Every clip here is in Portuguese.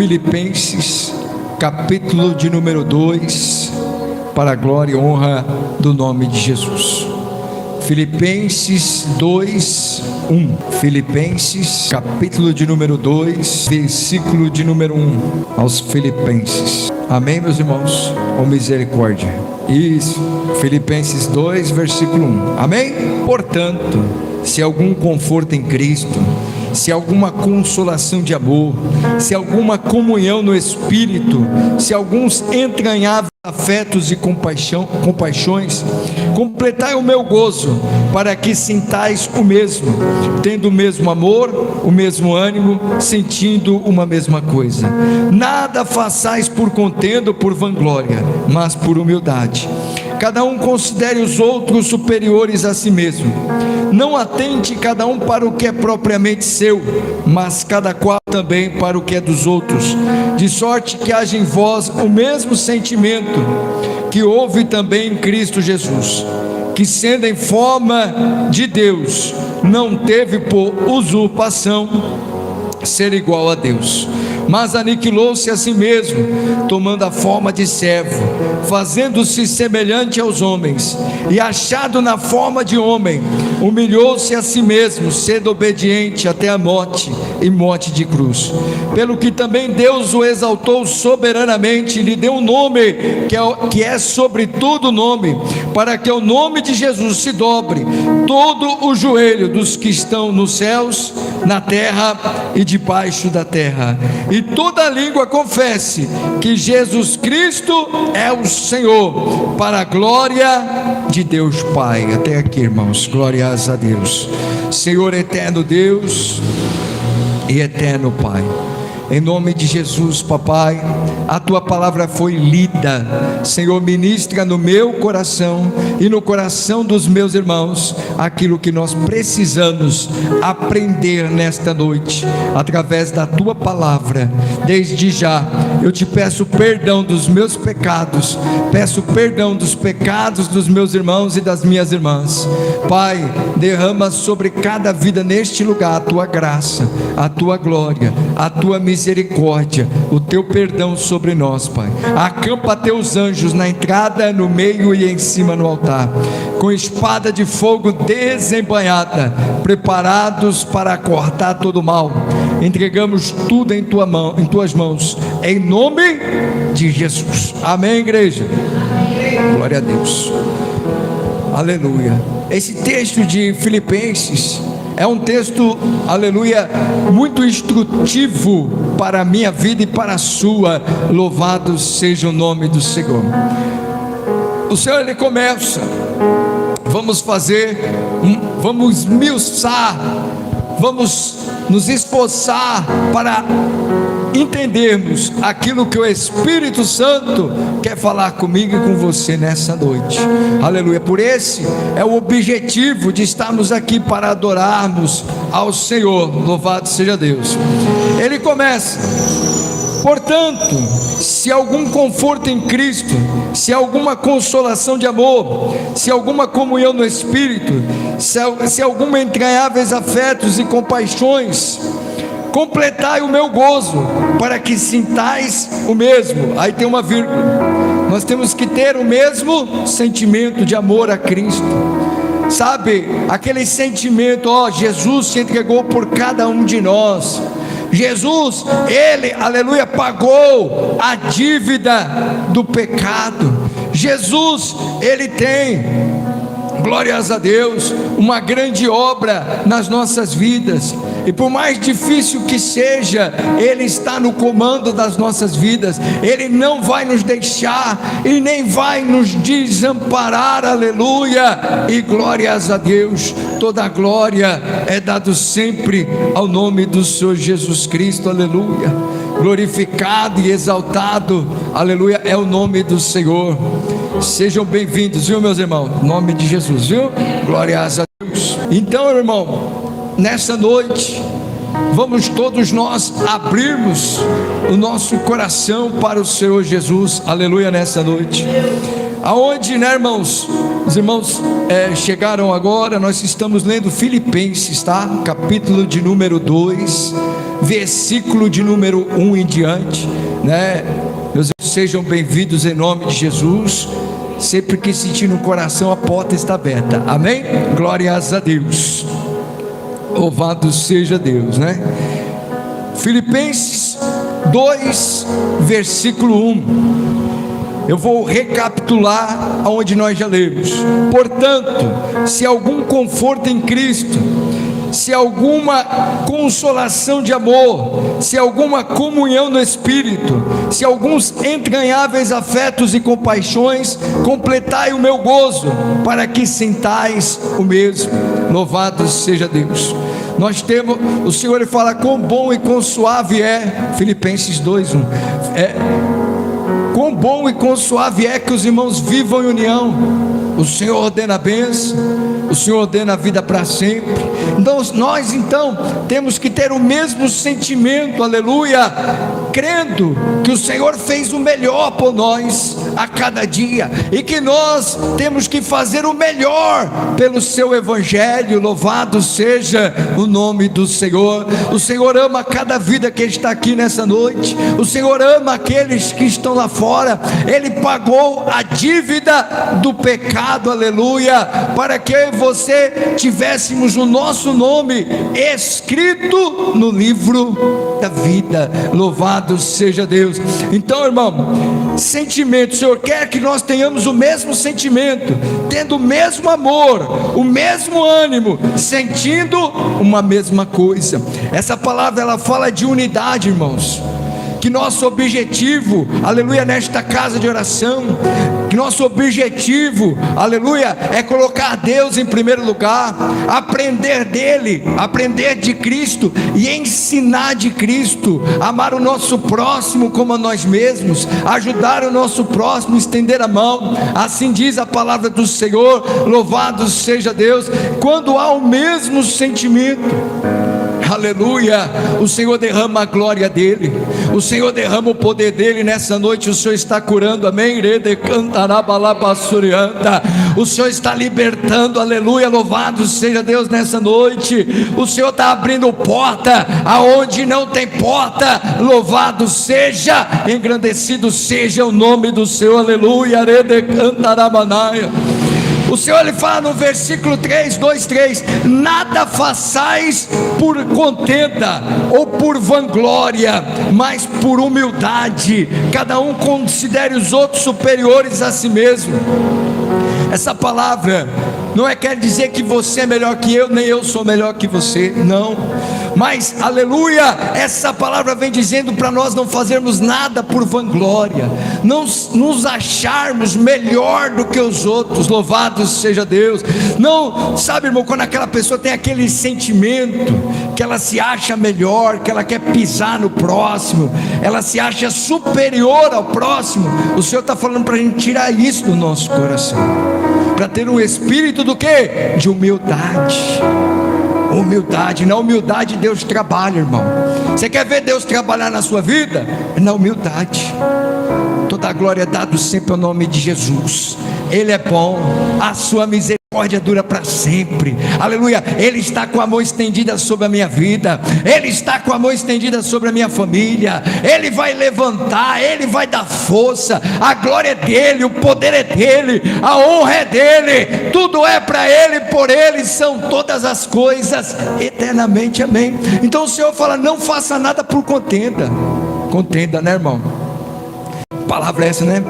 Filipenses, capítulo de número 2, para a glória e honra do nome de Jesus. Filipenses 2, 1. Filipenses, capítulo de número 2, versículo de número 1, aos Filipenses. Amém, meus irmãos? Com misericórdia. Isso, Filipenses 2, versículo 1. Amém? Portanto, se algum conforto em Cristo, se alguma consolação de amor, se alguma comunhão no Espírito, se alguns entranháveis afetos e compaixões, completai o meu gozo, para que sintais o mesmo, tendo o mesmo amor, o mesmo ânimo, sentindo uma mesma coisa. Nada façais por contenda ou por vanglória, mas por humildade. Cada um considere os outros superiores a si mesmo. Não atente cada um para o que é propriamente seu, mas cada qual também para o que é dos outros. De sorte que haja em vós o mesmo sentimento que houve também em Cristo Jesus, que sendo em forma de Deus, não teve por usurpação ser igual a Deus, mas aniquilou-se a si mesmo, tomando a forma de servo, fazendo-se semelhante aos homens, e achado na forma de homem, humilhou-se a si mesmo, sendo obediente até a morte, e morte de cruz. Pelo que também Deus o exaltou soberanamente, e lhe deu um nome que é sobre todo nome, para que ao nome de Jesus se dobre todo o joelho dos que estão nos céus, na terra e debaixo da terra, e toda língua confesse que Jesus Cristo é o Senhor, para a glória de Deus Pai. Até aqui, irmãos, glórias a Deus. Senhor eterno Deus e eterno Pai, em nome de Jesus, papai, a tua palavra foi lida. Senhor, ministra no meu coração e no coração dos meus irmãos aquilo que nós precisamos aprender nesta noite, através da tua palavra. Desde já eu te peço perdão dos meus pecados, peço perdão dos pecados dos meus irmãos e das minhas irmãs. Pai, derrama sobre cada vida neste lugar a tua graça, a tua glória, a tua misericórdia, o teu perdão sobre nós, Pai. Acampa teus anjos na entrada, no meio e em cima no altar, com espada de fogo desembainhada, preparados para cortar todo mal. Entregamos tudo em tuas mãos, em nome de Jesus. Amém, igreja? Amém. Glória a Deus. Aleluia. Esse texto de Filipenses é um texto, aleluia, muito instrutivo para a minha vida e para a sua. Louvado seja o nome do Senhor. O Senhor, Ele começa, vamos esmiuçar, vamos nos esforçar para entendermos aquilo que o Espírito Santo quer falar comigo e com você nessa noite. Aleluia. Por esse é o objetivo de estarmos aqui, para adorarmos ao Senhor. Louvado seja Deus. Ele começa: portanto, se algum conforto em Cristo, se alguma consolação de amor, se alguma comunhão no Espírito, se algum entranháveis afetos e compaixões, completai o meu gozo, para que sintais o mesmo. Aí tem uma vírgula. Nós temos que ter o mesmo sentimento de amor a Cristo. Sabe, aquele sentimento, Jesus se entregou por cada um de nós. Jesus, Ele, aleluia, pagou a dívida do pecado. Jesus, Ele tem, glórias a Deus, uma grande obra nas nossas vidas. E por mais difícil que seja, Ele está no comando das nossas vidas. Ele não vai nos deixar e nem vai nos desamparar. Aleluia. E glórias a Deus. Toda a glória é dado sempre ao nome do Senhor Jesus Cristo. Aleluia. Glorificado e exaltado, aleluia, é o nome do Senhor. Sejam bem-vindos, viu, meus irmãos? Em nome de Jesus, viu? Glórias a Deus. Então, irmão, nessa noite, vamos todos nós abrirmos o nosso coração para o Senhor Jesus. Aleluia. Nessa noite, aonde, né, irmãos? Os irmãos chegaram agora. Nós estamos lendo Filipenses, tá? Capítulo de número 2, versículo de número 1 em diante, né? Meus irmãos, sejam bem-vindos em nome de Jesus. Sempre que sentir no coração, a porta está aberta, amém? Glórias a Deus, louvado seja Deus, né? Filipenses 2, versículo 1. Eu vou recapitular aonde nós já lemos. Portanto, se algum conforto em Cristo, se alguma consolação de amor, se alguma comunhão no Espírito, se alguns entranháveis afetos e compaixões, completai o meu gozo, para que sintais o mesmo. Louvado seja Deus. Nós temos, o Senhor ele fala: quão bom e quão suave é, Filipenses 2:1, quão bom e quão suave é que os irmãos vivam em união. O Senhor ordena a bênção, o Senhor ordena a vida para sempre. Então nós temos que ter o mesmo sentimento, aleluia, crendo que o Senhor fez o melhor por nós a cada dia, e que nós temos que fazer o melhor pelo seu evangelho. Louvado seja o nome do Senhor. O Senhor ama cada vida que está aqui nessa noite, o Senhor ama aqueles que estão lá fora. Ele pagou a dívida do pecado, aleluia, para que eu e você tivéssemos o nosso nome escrito no livro da vida. Louvado seja Deus. Então, irmão, sentimento, o Senhor quer que nós tenhamos o mesmo sentimento, tendo o mesmo amor, o mesmo ânimo, sentindo uma mesma coisa. Essa palavra ela fala de unidade, irmãos. Que nosso objetivo, aleluia, nesta casa de oração, que nosso objetivo, aleluia, é colocar Deus em primeiro lugar, aprender dele, aprender de Cristo e ensinar de Cristo, amar o nosso próximo como a nós mesmos, ajudar o nosso próximo, estender a mão. Assim diz a palavra do Senhor. Louvado seja Deus. Quando há o mesmo sentimento, aleluia, o Senhor derrama a glória dele, o Senhor derrama o poder dele. Nessa noite o Senhor está curando, amém? O Senhor está libertando, aleluia, louvado seja Deus. Nessa noite o Senhor está abrindo porta aonde não tem porta. Louvado seja, engrandecido seja o nome do Senhor, aleluia. O Senhor ele fala no versículo 3, nada façais por contenda ou por vanglória, mas por humildade, cada um considere os outros superiores a si mesmo. Essa palavra não quer dizer que você é melhor que eu, nem eu sou melhor que você, não. Mas, aleluia, essa palavra vem dizendo para nós não fazermos nada por vanglória, não nos acharmos melhor do que os outros. Louvado seja Deus. Não, sabe, irmão, quando aquela pessoa tem aquele sentimento que ela se acha melhor, que ela quer pisar no próximo, ela se acha superior ao próximo, o Senhor está falando para a gente tirar isso do nosso coração, para ter um espírito do quê? De humildade. Humildade. Na humildade Deus trabalha, irmão. Você quer ver Deus trabalhar na sua vida? É na humildade. Toda a glória é dada sempre ao nome de Jesus. Ele é bom, a sua misericórdia dura para sempre, aleluia. Ele está com a mão estendida sobre a minha vida, Ele está com a mão estendida sobre a minha família. Ele vai levantar, Ele vai dar força. A glória é dele, o poder é dele, a honra é dele, tudo é para Ele, por Ele são todas as coisas eternamente, amém. Então o Senhor fala: não faça nada por contenda. Contenda, né, irmão? Palavra essa, né?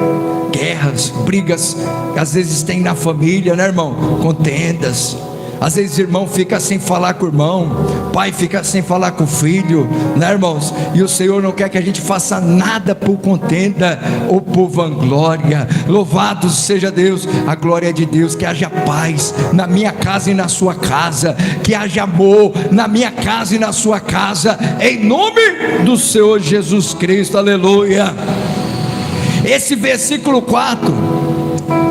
Guerras, brigas, às vezes tem na família, né, irmão? Contendas. Às vezes o irmão fica sem falar com o irmão, pai fica sem falar com o filho, né, irmãos? E o Senhor não quer que a gente faça nada por contenda ou por vanglória. Louvado seja Deus. A glória é de Deus. Que haja paz na minha casa e na sua casa, que haja amor na minha casa e na sua casa, em nome do Senhor Jesus Cristo, aleluia. Esse versículo 4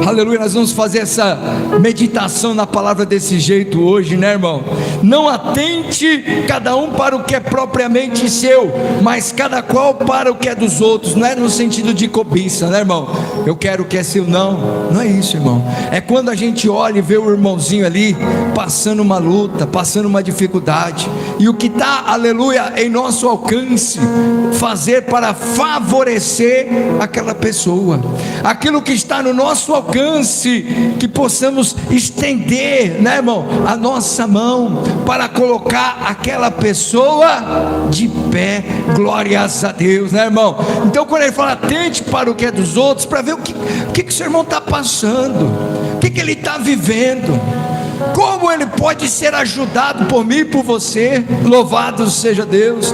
Aleluia, nós vamos fazer essa meditação na palavra desse jeito hoje, né, irmão? Não atente cada um para o que é propriamente seu, mas cada qual para o que é dos outros. Não é no sentido de cobiça, né, irmão? Eu quero o que é seu, não é isso, irmão. É quando a gente olha e vê o irmãozinho ali passando uma luta, passando uma dificuldade, e o que está, aleluia, em nosso alcance, fazer para favorecer aquela pessoa, aquilo que está no nosso alcance, que possamos estender, né, irmão, a nossa mão para colocar aquela pessoa de pé. Glórias a Deus, né, irmão? Então quando ele fala atente para o que é dos outros, para ver o que o seu irmão está passando, o que ele está vivendo, como ele pode ser ajudado por mim e por você. Louvado seja Deus.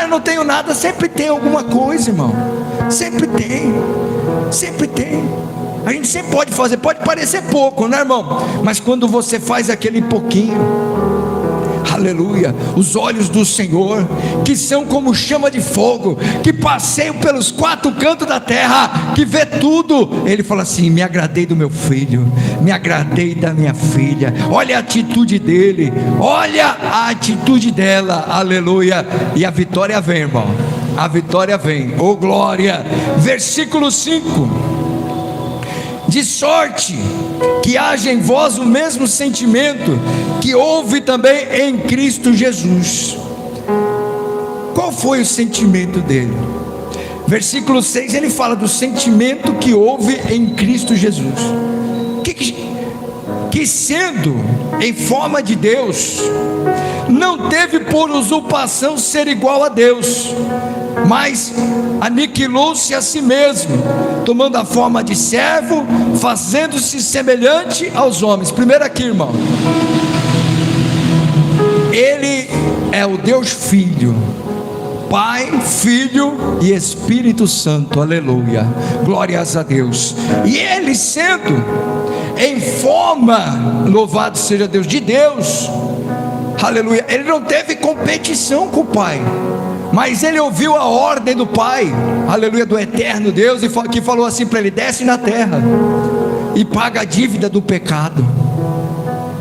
Eu não tenho nada. Sempre tem alguma coisa, irmão. Sempre tem. A gente sempre pode fazer. Pode parecer pouco, né, irmão? Mas quando você faz aquele pouquinho, aleluia, os olhos do Senhor, que são como chama de fogo, que passeiam pelos quatro cantos da terra, que vê tudo, ele fala assim: me agradei do meu filho, me agradei da minha filha. Olha a atitude dele, olha a atitude dela, aleluia. E a vitória vem, irmão, a vitória vem, oh glória. Versículo 5: de sorte que haja em vós o mesmo sentimento que houve também em Cristo Jesus. Qual foi o sentimento dele? Versículo 6, ele fala do sentimento que houve em Cristo Jesus, que sendo em forma de Deus, não teve por usurpação ser igual a Deus, mas aniquilou-se a si mesmo, tomando a forma de servo, fazendo-se semelhante aos homens. Primeiro aqui, irmão, ele é o Deus Filho, Pai, Filho e Espírito Santo, aleluia, glórias a Deus. E ele sendo em forma, louvado seja Deus, de Deus, aleluia, ele não teve competição com o Pai, mas ele ouviu a ordem do Pai, aleluia, do eterno Deus, e que falou assim para ele: desce na terra e paga a dívida do pecado.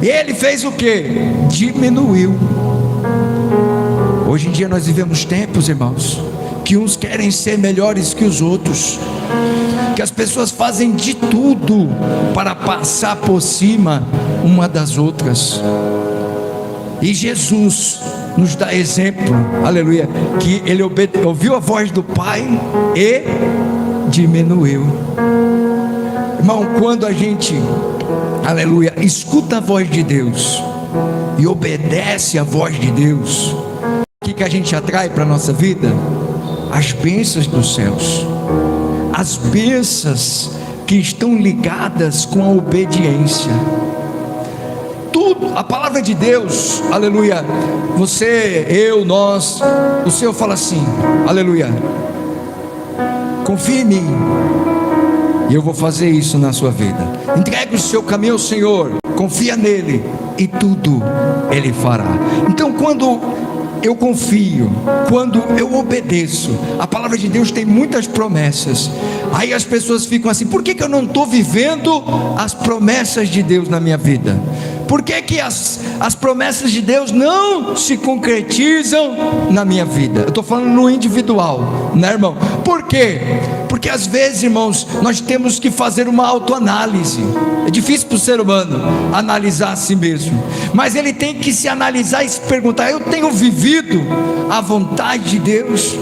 Ele fez o que? Diminuiu. Hoje em dia nós vivemos tempos, irmãos, que uns querem ser melhores que os outros, que as pessoas fazem de tudo para passar por cima uma das outras. E Jesus nos dá exemplo, aleluia, que ele ouviu a voz do Pai e diminuiu. Irmão, quando a gente, aleluia, escuta a voz de Deus e obedece a voz de Deus, o que a gente atrai para a nossa vida? As bênçãos dos céus, as bênçãos que estão ligadas com a obediência. Tudo, a palavra de Deus, aleluia, você, eu, nós, o Senhor fala assim, aleluia, confie em mim e eu vou fazer isso na sua vida. Entregue o seu caminho ao Senhor, confia nele e tudo Ele fará. Então quando eu confio, quando eu obedeço, a palavra de Deus tem muitas promessas. Aí as pessoas ficam assim: por que eu não estou vivendo as promessas de Deus na minha vida? Por que as promessas de Deus não se concretizam na minha vida? Eu estou falando no individual, né, irmão? Por quê? Porque às vezes, irmãos, nós temos que fazer uma autoanálise. É difícil para o ser humano analisar a si mesmo, mas ele tem que se analisar e se perguntar: eu tenho vivido a vontade de Deus?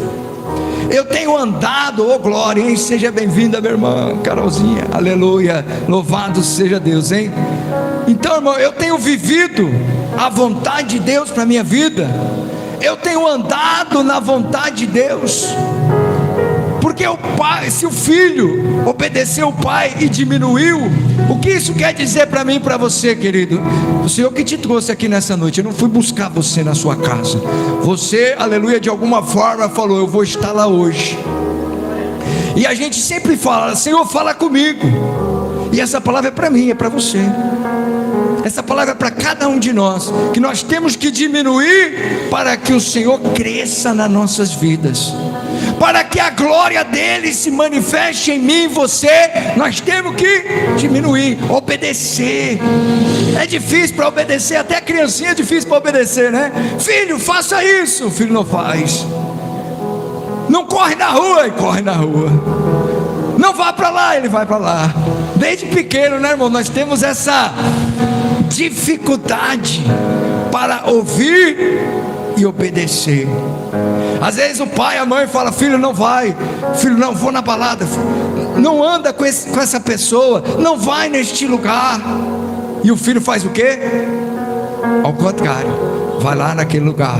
Eu tenho andado, oh glória, hein? Seja bem-vinda, minha irmã Carolzinha, aleluia, louvado seja Deus, hein? Então, irmão, eu tenho vivido a vontade de Deus para a minha vida? Eu tenho andado na vontade de Deus? Porque o pai, se o filho obedeceu o pai e diminuiu, o que isso quer dizer para mim e para você, querido? O Senhor que te trouxe aqui nessa noite. Eu não fui buscar você na sua casa. Você, aleluia, de alguma forma falou: eu vou estar lá hoje. E a gente sempre fala: Senhor, fala comigo. E essa palavra é para mim, é para você. Essa palavra é para cada um de nós, que nós temos que diminuir para que o Senhor cresça nas nossas vidas. para que a glória dele se manifeste em mim e você, nós temos que diminuir, obedecer. É difícil para obedecer, até a criancinha é difícil para obedecer, né? Filho, faça isso, o filho não faz. Não corre na rua, e corre na rua. Não vá para lá, ele vai para lá. Desde pequeno, né, irmão, nós temos essa dificuldade para ouvir e obedecer. Às vezes o pai, a mãe fala: filho, não vai, filho, não vou na balada, não anda com essa pessoa, não vai neste lugar. E o filho faz o quê? Ao contrário, vai lá naquele lugar,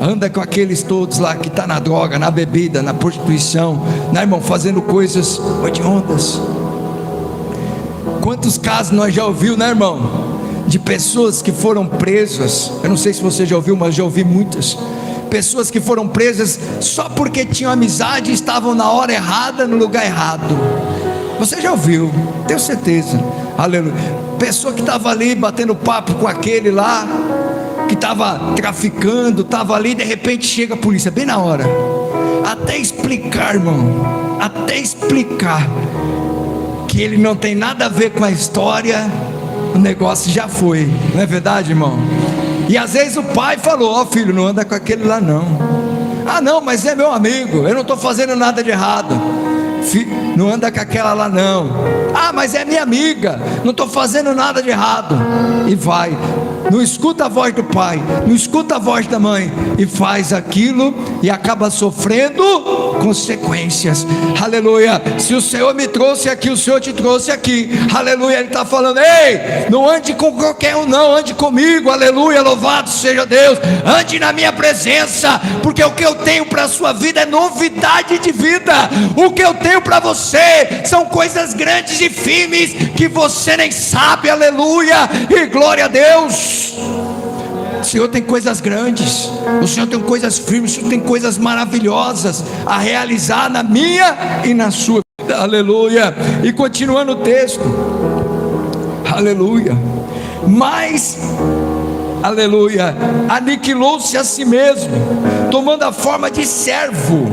anda com aqueles todos lá que está na droga, na bebida, na prostituição, né, irmão, fazendo coisas hediondas. Quantos casos nós já ouvimos, né, irmão, de pessoas que foram presas? Eu não sei se você já ouviu, mas já ouvi muitas pessoas que foram presas só porque tinham amizade e estavam na hora errada, no lugar errado. Você já ouviu, tenho certeza, aleluia. Pessoa que estava ali batendo papo com aquele lá, que estava traficando, estava ali, de repente chega a polícia, bem na hora. Até explicar, irmão, até explicar que ele não tem nada a ver com a história, o negócio já foi, não é verdade, irmão? E às vezes o pai falou: ó, filho, não anda com aquele lá não. Ah não, mas é meu amigo, eu não estou fazendo nada de errado. Não anda com aquela lá não. Ah, mas é minha amiga, não estou fazendo nada de errado. E vai, não escuta a voz do pai, não escuta a voz da mãe, e faz aquilo e acaba sofrendo consequências. Aleluia. Se o Senhor me trouxe aqui, o Senhor te trouxe aqui, aleluia. Ele está falando: ei, não ande com qualquer um não, ande comigo, aleluia, louvado seja Deus. Ande na minha presença, porque o que eu tenho para a sua vida é novidade de vida. O que eu tenho para você são coisas grandes e firmes que você nem sabe, aleluia, e glória a Deus. O Senhor tem coisas grandes, o Senhor tem coisas firmes, o Senhor tem coisas maravilhosas a realizar na minha e na sua vida, aleluia. E continuando o texto, aleluia, mas, aleluia, aniquilou-se a si mesmo, tomando a forma de servo,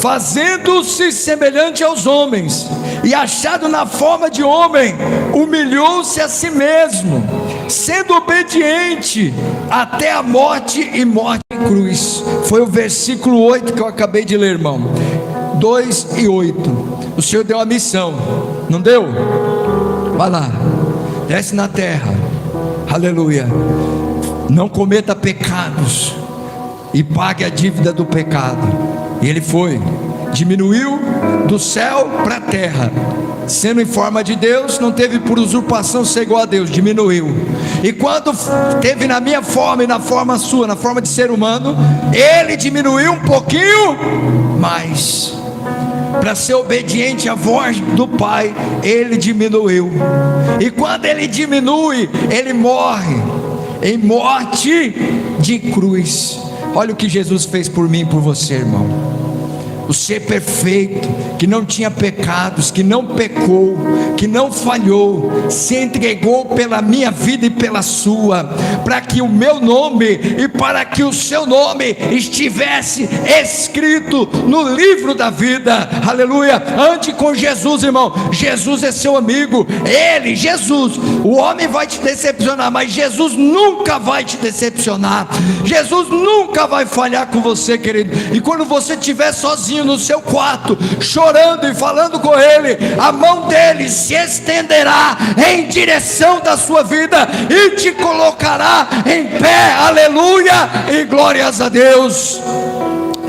fazendo-se semelhante aos homens, e achado na forma de homem, humilhou-se a si mesmo, sendo obediente até a morte, e morte em cruz. Foi o versículo 8 que eu acabei de ler, irmão, 2 e 8. O Senhor deu a missão, não deu? Vai lá, desce na terra, aleluia, não cometa pecados e pague a dívida do pecado. E ele foi, diminuiu do céu para a terra, sendo em forma de Deus, não teve por usurpação ser igual a Deus, diminuiu. E quando teve na minha forma e na forma sua, na forma de ser humano, ele diminuiu um pouquinho mais, para ser obediente à voz do Pai. Ele diminuiu, e quando ele diminui, ele morre em morte de cruz. Olha o que Jesus fez por mim e por você, irmão. O ser perfeito, que não tinha pecados, que não pecou, que não falhou, se entregou pela minha vida e pela sua, para que o meu nome e para que o seu nome estivesse escrito no livro da vida, aleluia. Ande com Jesus, irmão. Jesus é seu amigo. Ele, Jesus, o homem vai te decepcionar, mas Jesus nunca vai te decepcionar. Jesus nunca vai falhar com você, querido. E quando você estiver sozinho no seu quarto, chorando e falando com Ele, a mão dele se estenderá em direção da sua vida e te colocará em pé, aleluia, e glórias a Deus.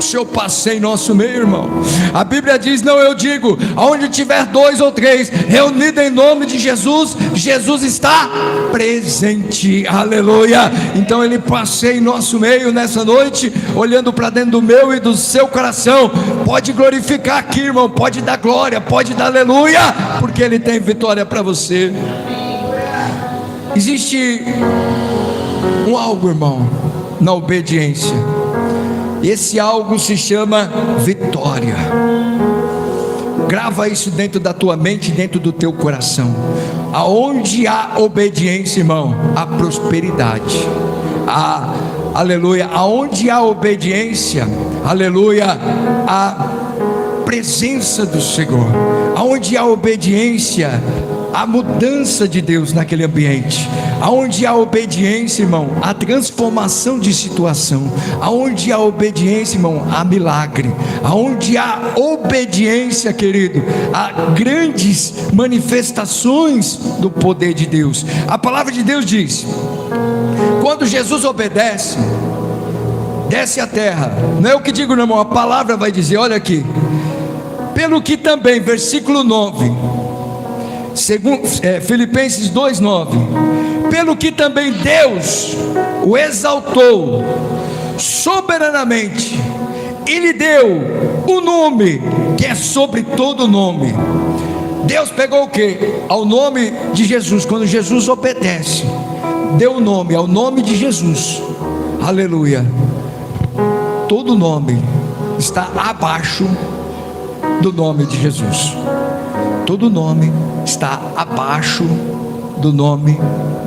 Se eu passei em nosso meio, irmão, a Bíblia diz: não, eu digo, aonde tiver 2 ou 3 reunidos em nome de Jesus, Jesus está presente, aleluia. Então ele passeia em nosso meio nessa noite, olhando para dentro do meu e do seu coração. Pode glorificar aqui, irmão, pode dar glória, pode dar aleluia, porque ele tem vitória para você. Existe um algo, irmão, na obediência. Esse algo se chama vitória. Grava isso dentro da tua mente, dentro do teu coração. Aonde há obediência, irmão, há prosperidade, há aleluia, aonde há obediência, aleluia, a presença do Senhor. Aonde há obediência, a mudança de Deus naquele ambiente. Aonde há obediência, irmão, a transformação de situação. Aonde há obediência, irmão, há milagre. Aonde há obediência, querido, há grandes manifestações do poder de Deus. A palavra de Deus diz: quando Jesus obedece, desce a terra. Não é o que digo, não, irmão, a palavra vai dizer, olha aqui. Pelo que também, versículo 9, Filipenses 2:9, pelo que também Deus o exaltou soberanamente e lhe deu o nome que é sobre todo nome. Deus pegou o que? Ao nome de Jesus. Quando Jesus obedece, deu o nome ao nome de Jesus, aleluia. Todo nome está abaixo do nome de Jesus. Todo nome está abaixo do nome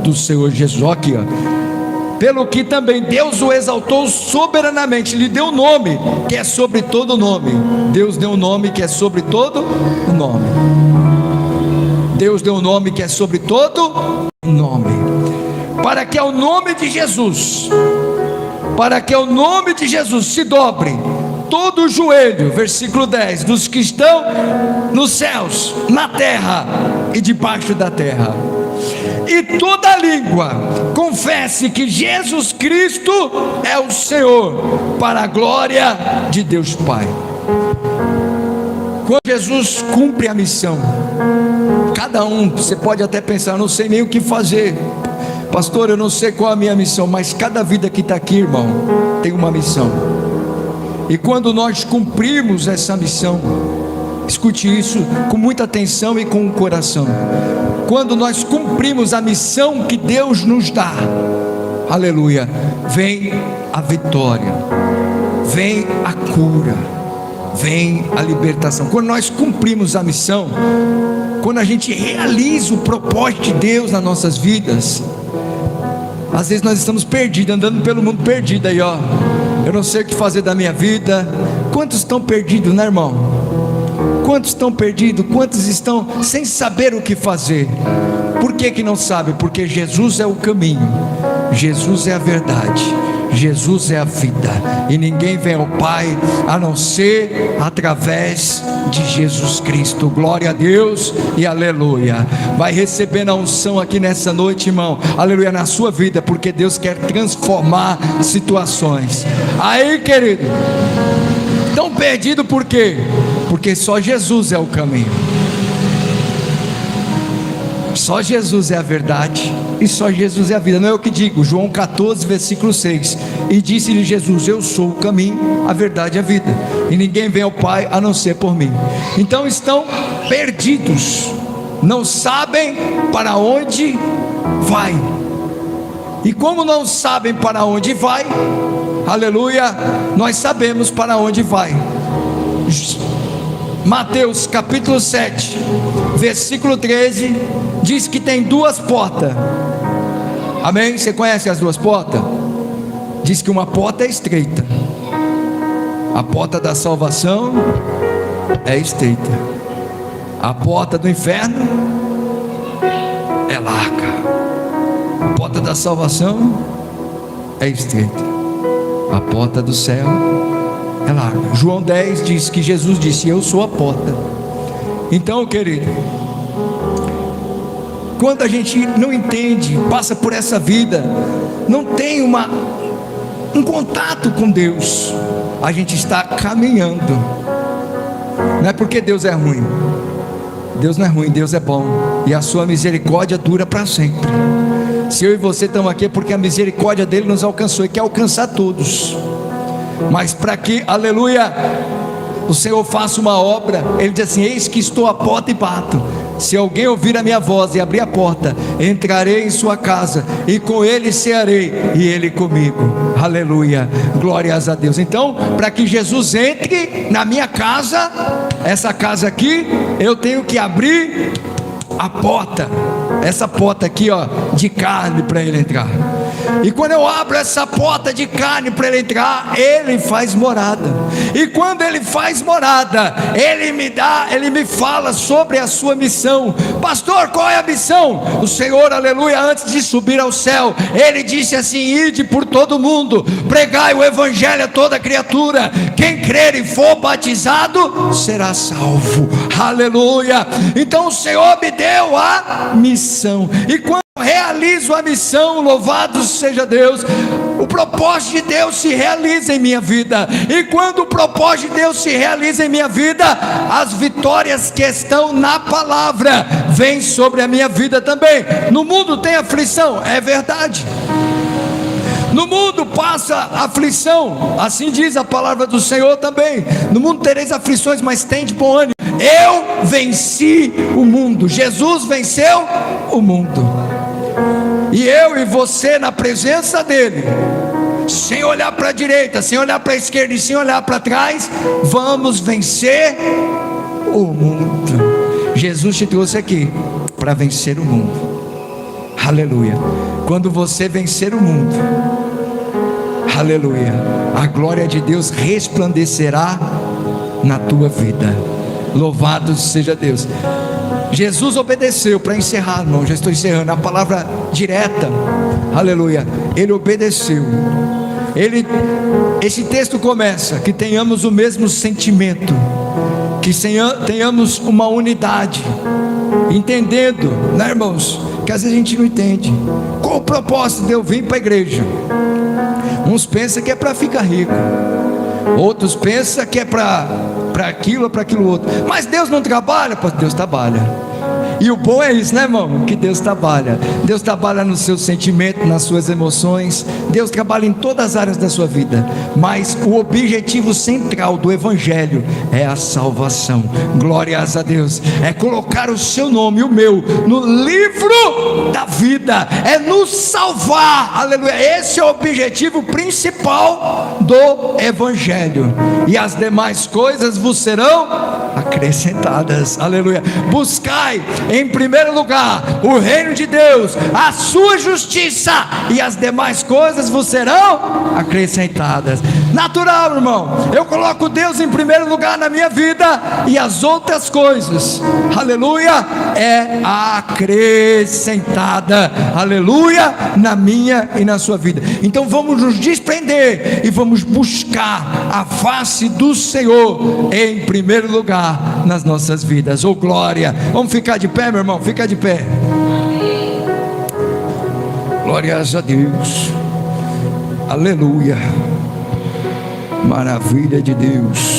do Senhor Jesus. Olha aqui, ó. Pelo que também Deus o exaltou soberanamente, lhe deu o nome que é sobre todo nome. Deus deu um nome que é sobre todo nome. Deus deu um nome que é sobre todo nome. Para que ao nome de Jesus, para que ao nome de Jesus se dobre todo o joelho, versículo 10, dos que estão nos céus, na terra e debaixo da terra, e toda língua confesse que Jesus Cristo é o Senhor, para a glória de Deus Pai. Quando Jesus cumpre a missão, cada um, você pode até pensar, eu não sei nem o que fazer, pastor, eu não sei qual é a minha missão, mas cada vida que está aqui, irmão, tem uma missão. E quando nós cumprirmos essa missão, escute isso com muita atenção e com o coração. Quando nós cumprimos a missão que Deus nos dá, aleluia, vem a vitória, vem a cura, vem a libertação. Quando nós cumprimos a missão, quando a gente realiza o propósito de Deus nas nossas vidas, às vezes nós estamos perdidos, andando pelo mundo perdido aí, ó. Eu não sei o que fazer da minha vida. Quantos estão perdidos, né, irmão? Quantos estão perdidos? Quantos estão sem saber o que fazer? Por que não sabe? Porque Jesus é o caminho, Jesus é a verdade, Jesus é a vida, e ninguém vem ao Pai a não ser através de Jesus Cristo. Glória a Deus e aleluia. Vai recebendo a unção aqui nessa noite, irmão, aleluia, na sua vida, porque Deus quer transformar situações. Aí, querido, tão perdido por quê? Porque só Jesus é o caminho, só Jesus é a verdade e só Jesus é a vida. Não é eu que digo, João 14 versículo 6, e disse-lhe Jesus: eu sou o caminho, a verdade e a vida, e ninguém vem ao Pai a não ser por mim. Então estão perdidos, não sabem para onde vai, e como não sabem para onde vai, aleluia, nós sabemos para onde vai. Mateus capítulo 7 versículo 13 diz que tem duas portas. Amém? Você conhece as duas portas? Diz que uma porta é estreita, a porta da salvação é estreita, a porta do inferno é larga, a porta da salvação é estreita, a porta do céu é larga. João 10 diz que Jesus disse: eu sou a porta. Então, querido, quando a gente não entende, passa por essa vida, não tem um contato com Deus, a gente está caminhando. Não é porque Deus é ruim, Deus não é ruim, Deus é bom, e a sua misericórdia dura para sempre. Se eu e você estamos aqui é porque a misericórdia dele nos alcançou e quer alcançar todos. Mas para que, aleluia, o Senhor faça uma obra, Ele diz assim: eis que estou à porta e bato. Se alguém ouvir a minha voz e abrir a porta, entrarei em sua casa, e com ele cearei, e ele comigo. Aleluia, glórias a Deus. Então, para que Jesus entre na minha casa, essa casa aqui, eu tenho que abrir a porta, essa porta aqui, ó, de carne, para ele entrar. E quando eu abro essa porta de carne para ele entrar, ele faz morada. E quando ele faz morada, ele me fala sobre a sua missão. Pastor, qual é a missão? O Senhor, aleluia, antes de subir ao céu, ele disse assim: ide por todo mundo, pregai o evangelho a toda criatura, quem crer e for batizado será salvo. Aleluia. Então o Senhor me deu a missão, e quando eu realizo a missão, louvado seja Deus, o propósito de Deus se realiza em minha vida. E quando o propósito de Deus se realiza em minha vida, as vitórias que estão na palavra vêm sobre a minha vida também. No mundo tem aflição, é verdade. No mundo passa aflição, assim diz a palavra do Senhor também. No mundo tereis aflições, mas tende bom ânimo. Eu venci o mundo. Jesus venceu o mundo. E eu e você, na presença dele, sem olhar para a direita, sem olhar para a esquerda e sem olhar para trás, vamos vencer o mundo. Jesus te trouxe aqui para vencer o mundo. Aleluia. Quando você vencer o mundo, aleluia, a glória de Deus resplandecerá na tua vida. Louvado seja Deus. Jesus obedeceu, para encerrar, irmão, já estou encerrando, a palavra direta, aleluia, ele obedeceu. Esse texto começa: que tenhamos o mesmo sentimento, que tenhamos uma unidade, entendendo, né, irmãos, que às vezes a gente não entende qual o propósito de eu vir para a igreja. Uns pensam que é para ficar rico, outros pensam que é para aquilo ou para aquilo outro. Mas Deus não trabalha? Pois Deus trabalha. E o bom é isso, né, irmão? Que Deus trabalha. Deus trabalha no seu sentimento, nas suas emoções. Deus trabalha em todas as áreas da sua vida. Mas o objetivo central do evangelho é a salvação. Glórias a Deus. É colocar o seu nome e o meu no livro da vida. É nos salvar. Aleluia. Esse é o objetivo principal do evangelho. E as demais coisas vos serão acrescentadas. Aleluia. Buscai em primeiro lugar o reino de Deus, a sua justiça, e as demais coisas vos serão acrescentadas. Natural, irmão, eu coloco Deus em primeiro lugar na minha vida, e as outras coisas, aleluia, é acrescentada, aleluia, na minha e na sua vida. Então vamos nos desprender e vamos buscar a face do Senhor em primeiro lugar nas nossas vidas. Oh glória. Vamos ficar de pé, meu irmão, fica de pé. Glórias a Deus. Aleluia. Maravilha de Deus.